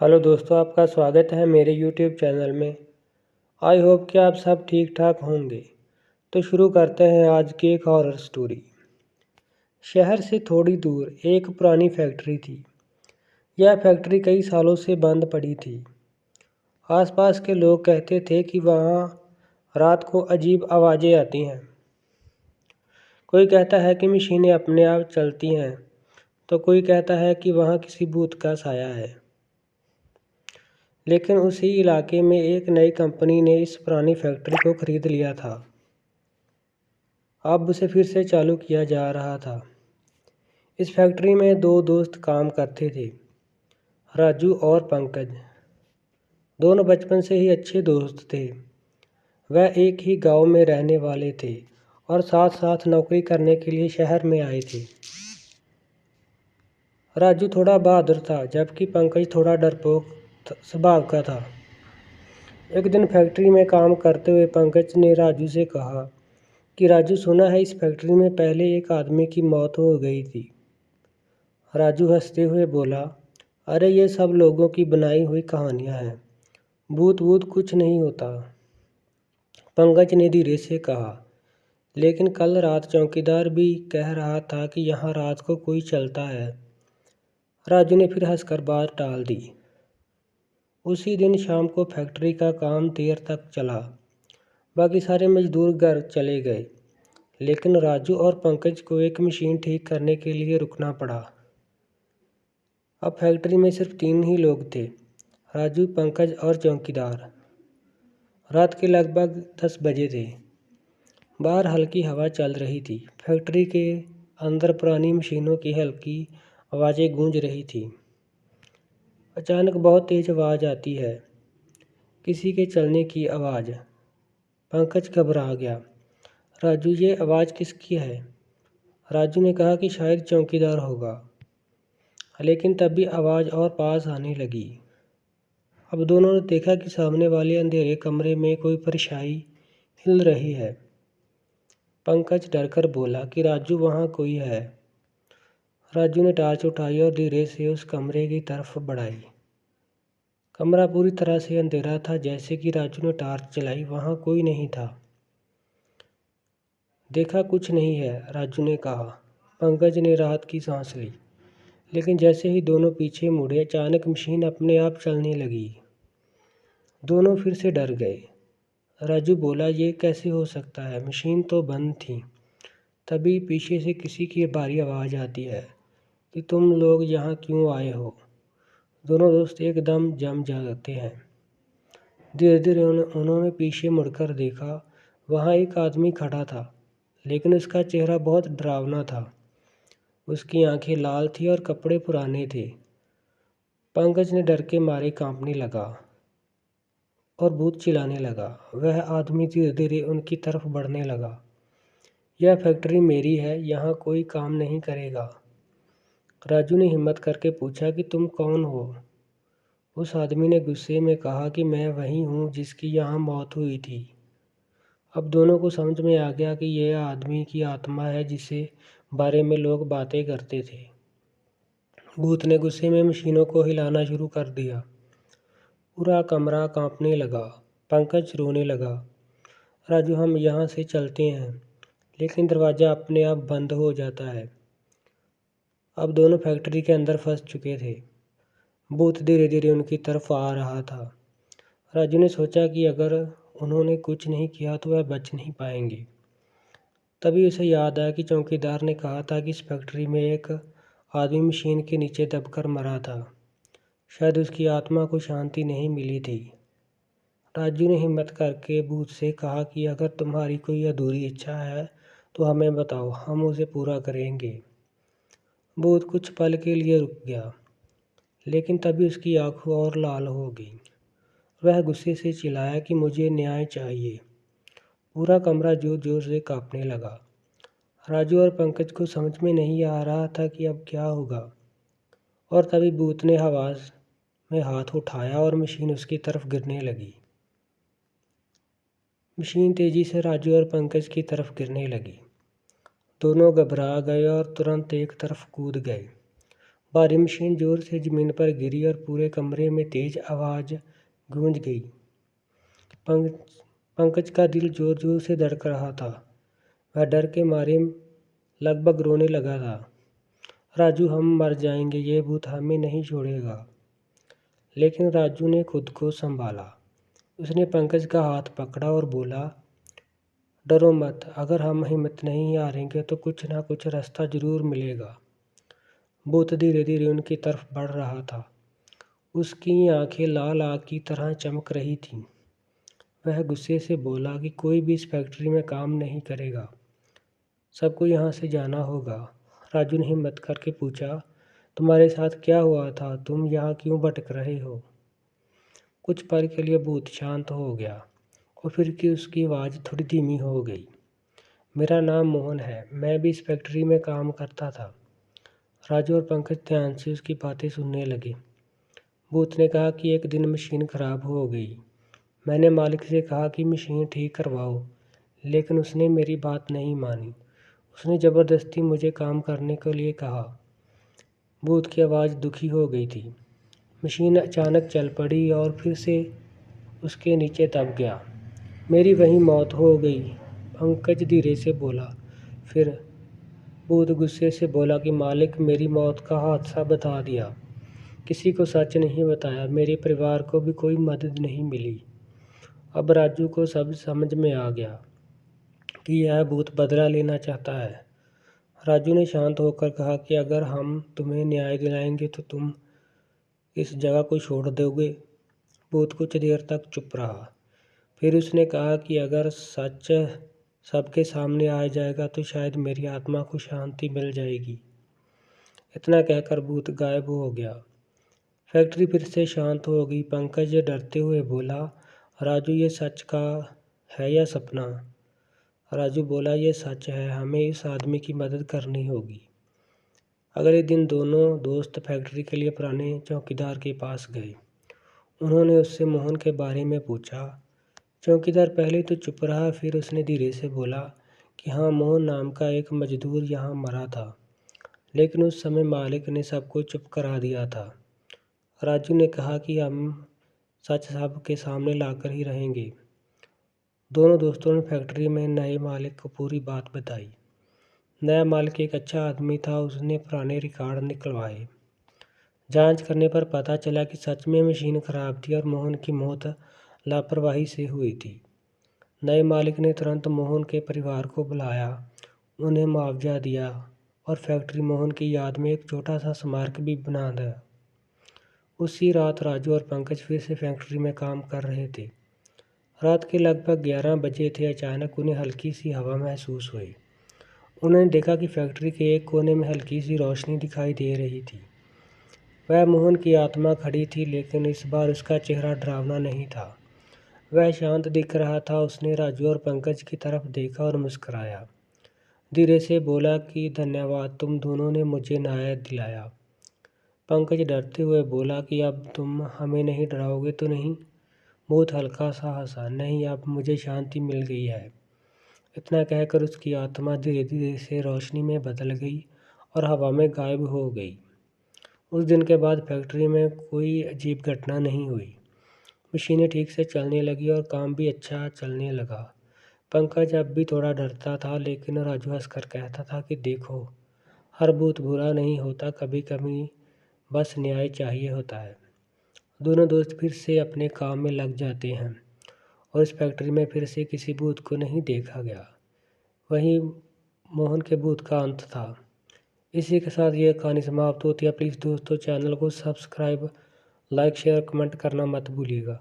Hello दोस्तों, आपका स्वागत है मेरे यूट्यूब चैनल में। आई होप कि आप सब ठीक ठाक होंगे। तो शुरू करते हैं आज की एक हॉरर स्टोरी। शहर से थोड़ी दूर एक पुरानी फैक्ट्री थी। यह फैक्ट्री कई सालों से बंद पड़ी थी। आसपास के लोग कहते थे कि वहाँ रात को अजीब आवाज़ें आती हैं। कोई कहता है कि मशीनें अपने आप चलती हैं, तो कोई कहता है कि वहाँ किसी भूत का साया है। लेकिन उसी इलाके में एक नई कंपनी ने इस पुरानी फैक्ट्री को खरीद लिया था। अब उसे फिर से चालू किया जा रहा था। इस फैक्ट्री में दो दोस्त काम करते थे, राजू और पंकज। दोनों बचपन से ही अच्छे दोस्त थे। वह एक ही गांव में रहने वाले थे और साथ साथ नौकरी करने के लिए शहर में आए थे। राजू थोड़ा बहादुर था, जबकि पंकज थोड़ा डरपोक स्वभाव का था। एक दिन फैक्ट्री में काम करते हुए पंकज ने राजू से कहा कि राजू, सुना है इस फैक्ट्री में पहले एक आदमी की मौत हो गई थी। राजू हंसते हुए बोला, अरे ये सब लोगों की बनाई हुई कहानियां हैं। भूत वूत कुछ नहीं होता। पंकज ने धीरे से कहा, लेकिन कल रात चौकीदार भी कह रहा था कि यहाँ रात को कोई चलता है। राजू ने फिर हंसकर बात टाल दी। उसी दिन शाम को फैक्ट्री का काम देर तक चला। बाकी सारे मजदूर घर चले गए, लेकिन राजू और पंकज को एक मशीन ठीक करने के लिए रुकना पड़ा। अब फैक्ट्री में सिर्फ 3 ही लोग थे, राजू, पंकज और चौकीदार। रात के लगभग 10 बजे थे। बाहर हल्की हवा चल रही थी। फैक्ट्री के अंदर पुरानी मशीनों की हल्की आवाज़ें गूंज रही थी। अचानक बहुत तेज आवाज़ आती है, किसी के चलने की आवाज़। पंकज घबरा गया। राजू, ये आवाज़ किसकी है? राजू ने कहा कि शायद चौकीदार होगा। लेकिन तभी आवाज़ और पास आने लगी। अब दोनों ने देखा कि सामने वाले अंधेरे कमरे में कोई परछाई हिल रही है। पंकज डरकर बोला कि राजू, वहाँ कोई है। राजू ने टॉर्च उठाई और धीरे से उस कमरे की तरफ बढ़ाई। कमरा पूरी तरह से अंधेरा था। जैसे कि राजू ने टॉर्च चलाई, वहाँ कोई नहीं था। देखा, कुछ नहीं है, राजू ने कहा। पंकज ने राहत की सांस ली। लेकिन जैसे ही दोनों पीछे मुड़े, अचानक मशीन अपने आप चलने लगी। दोनों फिर से डर गए। राजू बोला, ये कैसे हो सकता है? मशीन तो बंद थी। तभी पीछे से किसी की भारी आवाज़ आती है कि तुम लोग यहाँ क्यों आए हो? दोनों दोस्त एकदम जम जाते हैं। धीरे धीरे उन्होंने पीछे मुड़कर देखा। वहाँ एक आदमी खड़ा था, लेकिन उसका चेहरा बहुत डरावना था। उसकी आंखें लाल थी और कपड़े पुराने थे। पंकज ने डर के मारे कांपने लगा और भूत चिल्लाने लगा। वह आदमी धीरे धीरे उनकी तरफ बढ़ने लगा। यह फैक्ट्री मेरी है, यहाँ कोई काम नहीं करेगा। राजू ने हिम्मत करके पूछा कि तुम कौन हो? उस आदमी ने गुस्से में कहा कि मैं वही हूँ जिसकी यहाँ मौत हुई थी। अब दोनों को समझ में आ गया कि यह आदमी की आत्मा है जिसके बारे में लोग बातें करते थे। भूत ने गुस्से में मशीनों को हिलाना शुरू कर दिया। पूरा कमरा कांपने लगा। पंकज रोने लगा, राजू, हम यहाँ से चलते हैं। लेकिन दरवाज़ा अपने आप बंद हो जाता है। अब दोनों फैक्ट्री के अंदर फंस चुके थे। भूत धीरे धीरे उनकी तरफ आ रहा था। राजू ने सोचा कि अगर उन्होंने कुछ नहीं किया तो वह बच नहीं पाएंगे। तभी उसे याद आया कि चौकीदार ने कहा था कि इस फैक्ट्री में एक आदमी मशीन के नीचे दबकर मरा था। शायद उसकी आत्मा को शांति नहीं मिली थी। राजू ने हिम्मत करके भूत से कहा कि अगर तुम्हारी कोई अधूरी इच्छा है तो हमें बताओ, हम उसे पूरा करेंगे। भूत कुछ पल के लिए रुक गया, लेकिन तभी उसकी आंखें और लाल हो गईं। वह गुस्से से चिल्लाया कि मुझे न्याय चाहिए। पूरा कमरा जोर जोर से कांपने लगा। राजू और पंकज को समझ में नहीं आ रहा था कि अब क्या होगा। और तभी भूत ने हवा में हाथ उठाया और मशीन उसकी तरफ गिरने लगी। मशीन तेजी से राजू और पंकज की तरफ गिरने लगी। दोनों घबरा गए और तुरंत एक तरफ कूद गए। भारी मशीन जोर से जमीन पर गिरी और पूरे कमरे में तेज आवाज़ गूंज गई। पंकज का दिल जोर जोर से धड़क रहा था। वह डर के मारे लगभग रोने लगा था। राजू, हम मर जाएंगे, ये भूत हमें नहीं छोड़ेगा। लेकिन राजू ने खुद को संभाला। उसने पंकज का हाथ पकड़ा और बोला, डरो मत, अगर हम हिम्मत नहीं हारेंगे तो कुछ ना कुछ रास्ता जरूर मिलेगा। भूत धीरे धीरे उनकी तरफ बढ़ रहा था। उसकी आंखें लाल आग की तरह चमक रही थीं। वह गुस्से से बोला कि कोई भी इस फैक्ट्री में काम नहीं करेगा, सबको यहाँ से जाना होगा। राजू ने हिम्मत करके पूछा, तुम्हारे साथ क्या हुआ था? तुम यहाँ क्यों भटक रहे हो? कुछ पल के लिए भूत शांत हो गया और फिर कि उसकी आवाज़ थोड़ी धीमी हो गई। मेरा नाम मोहन है, मैं भी इस फैक्ट्री में काम करता था। राजू और पंकज ध्यान से उसकी बातें सुनने लगे। भूत ने कहा कि एक दिन मशीन खराब हो गई। मैंने मालिक से कहा कि मशीन ठीक करवाओ, लेकिन उसने मेरी बात नहीं मानी। उसने ज़बरदस्ती मुझे काम करने के लिए कहा। भूत की आवाज़ दुखी हो गई थी। मशीन अचानक चल पड़ी और फिर से उसके नीचे दब गया। मेरी वहीं मौत हो गई, पंकज धीरे से बोला। फिर भूत गुस्से से बोला कि मालिक मेरी मौत का हादसा बता दिया, किसी को सच नहीं बताया, मेरे परिवार को भी कोई मदद नहीं मिली। अब राजू को सब समझ में आ गया कि यह भूत बदला लेना चाहता है। राजू ने शांत होकर कहा कि अगर हम तुम्हें न्याय दिलाएंगे तो तुम इस जगह को छोड़ दोगे। भूत कुछ देर तक चुप रहा। फिर उसने कहा कि अगर सच सबके सामने आ जाएगा तो शायद मेरी आत्मा को शांति मिल जाएगी। इतना कहकर भूत गायब हो गया। फैक्ट्री फिर से शांत हो गई। पंकज डरते हुए बोला, राजू ये सच का है या सपना? राजू बोला, ये सच है, हमें इस आदमी की मदद करनी होगी। अगले दिन दोनों दोस्त फैक्ट्री के लिए पुराने चौकीदार के पास गए। उन्होंने उससे मोहन के बारे में पूछा। चौकीदार पहले तो चुप रहा, फिर उसने धीरे से बोला कि हाँ, मोहन नाम का एक मजदूर यहाँ मरा था, लेकिन उस समय मालिक ने सबको चुप करा दिया था। राजू ने कहा कि हम सच सबके सामने लाकर ही रहेंगे। दोनों दोस्तों ने फैक्ट्री में नए मालिक को पूरी बात बताई। नया मालिक एक अच्छा आदमी था। उसने पुराने रिकॉर्ड निकलवाए। जांच करने पर पता चला कि सच में मशीन खराब थी और मोहन की मौत लापरवाही से हुई थी। नए मालिक ने तुरंत मोहन के परिवार को बुलाया, उन्हें मुआवजा दिया और फैक्ट्री मोहन की याद में एक छोटा सा स्मारक भी बना दिया। उसी रात राजू और पंकज फिर से फैक्ट्री में काम कर रहे थे। रात के लगभग 11 बजे थे। अचानक उन्हें हल्की सी हवा महसूस हुई। उन्होंने देखा कि फैक्ट्री के एक कोने में हल्की सी रोशनी दिखाई दे रही थी। वह मोहन की आत्मा खड़ी थी, लेकिन इस बार उसका चेहरा डरावना नहीं था। वह शांत दिख रहा था। उसने राजू और पंकज की तरफ देखा और मुस्कुराया। धीरे से बोला कि धन्यवाद, तुम दोनों ने मुझे न्याय दिलाया। पंकज डरते हुए बोला कि अब तुम हमें नहीं डराओगे तो नहीं? बहुत हल्का सा हंसा, नहीं, अब मुझे शांति मिल गई है। इतना कहकर उसकी आत्मा धीरे धीरे से रोशनी में बदल गई और हवा में गायब हो गई। उस दिन के बाद फैक्ट्री में कोई अजीब घटना नहीं हुई। मशीनें ठीक से चलने लगी और काम भी अच्छा चलने लगा। पंकज अब भी थोड़ा डरता था, लेकिन राजू हंसकर कहता था कि देखो, हर भूत बुरा नहीं होता, कभी कभी बस न्याय चाहिए होता है। दोनों दोस्त फिर से अपने काम में लग जाते हैं और इस फैक्ट्री में फिर से किसी भूत को नहीं देखा गया। वहीं मोहन के भूत का अंत था। इसी के साथ ये कहानी समाप्त होती है। प्लीज़ दोस्तों, चैनल को सब्सक्राइब, लाइक, शेयर, कमेंट करना मत भूलिएगा।